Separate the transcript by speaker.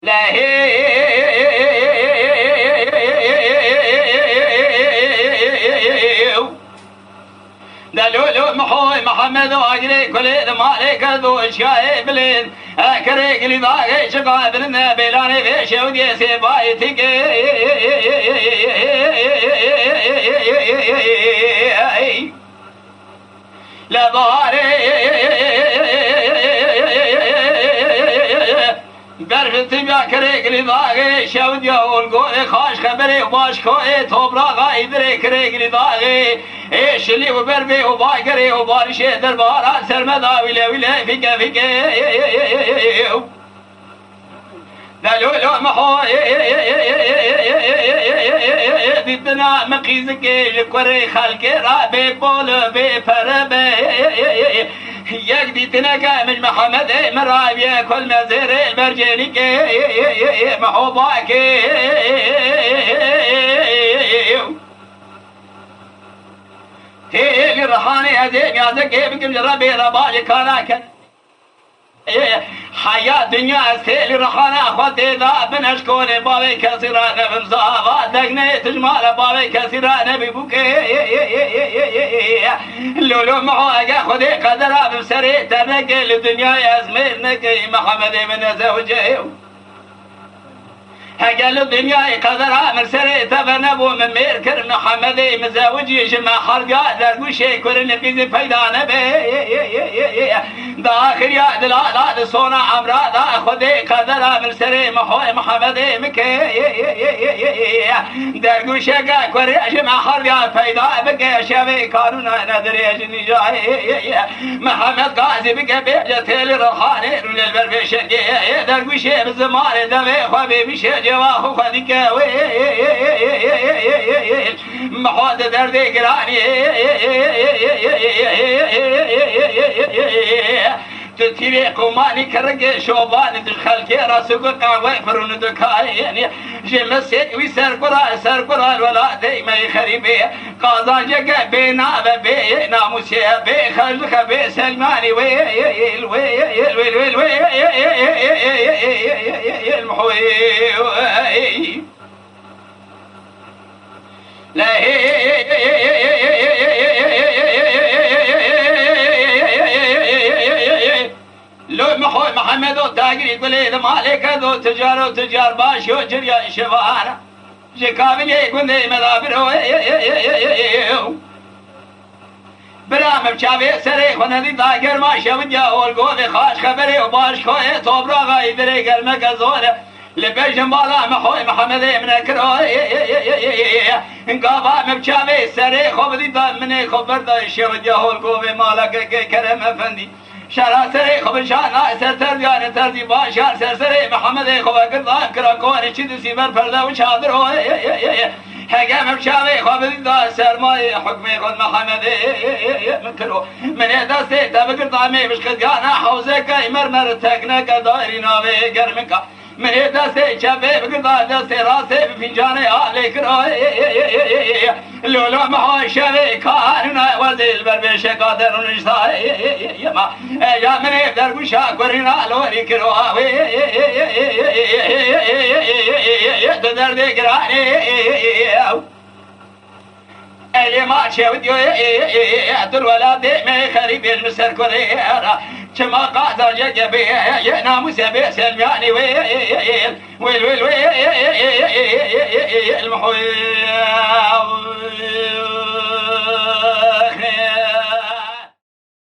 Speaker 1: لا دلولو محوي محمد واجري كل مالك ذو شايبلين اكريك لي ضاغي شقابلنا بلاني في شودي سبايتك لا ظهري برفت بیا کرگلی داغی شودی اولگوی خاش خبری و باش کوی توبراغا ایدری کرگلی داغی ایشلی و بربی و باگری و بارشی در بارا سرمدا ویله ویله فیکه فیکه دلولو محوی دیدنا مقیزکی جکوری خلکی را بی بول بی پربی یک دیتنا کامج محمد مرابیه کل مزیر البرجینی که محوبا که تیلی رحانی هزیم یازه که بکم جربی رباج کانا کن حياة دنيا استيلي رخانا اخوتي ذا بنش كوني بابي كسرانه بمزاغات دقني تجمال بابي كسرانه ببوكي لولو معاقا خذي قدرها بسري تنقي لدنيا يزمير نقي محمد من زوجي هقل الدنيا قدرها مرسري تبنبو من ميركر محمدي مزوجي جمع حرقا درقوشي كورن قيزي فيدانا بي داخل يا دلالات صونا عمرا دا خدي قدرها مرسري محوي محمدي مكي درقوشي كورن جمع حرقا فيدا بقى شبي كانونا ندري جني جاي محمد قاسي بقى بيجتي لرخاني للبرفشي درقوشي بزمان دمي خوبي بشي جواه خدك محاد درد گرانی تتیری قمانی کرگ شوبان دخل که راسو قهوه فرون دکای جمسه وی سرقرا الولاد می خریبه قاضا جگه بینا و بی ناموسه بی خلق بی سلمانی ویل ویل ویل ویل ویل محوي لا لو محوي محمد وتاجري قليل مالك ذو تجار باشو جريا شفانا شكابل يكون مذابر برام بچاوی سری خونه‌دی داگر ما شوندیا اولگوی خاش خبری و باش کوی توبراغا ایدری گرمک زوره لبیشم بالا محوی محمد من کروی انقابا مبچاوی سری خوبدی دا منی خبر دا شوندیا اولگوی مالک کرم افندی شرا سری خوب شانا سر تردیان تردی باشار سر سری محمد خوب کردان کراکوانی چی دسی بر پرده و چادر ہوئی هجام بشاوي خابد دا سرماي حكمي خد محمد مكرو من دستي تبقر طعمي مش خدقانا حوزك مرمر تكنك دايري ناوي قرمك من دستي شبي بقر دستي راسي بفنجاني عليك راي لولو محوي شبي كارنا وزي البربيش قادر ونجساي يما يا من يقدر بشاك ورنا لوري كروهاوي تدر ذكراني اللي ما شاوديو يعطل ولاد ما خريب المسر كوريرا كما قادر جبي ينام سبي سلماني ويل ويل ويل المحوي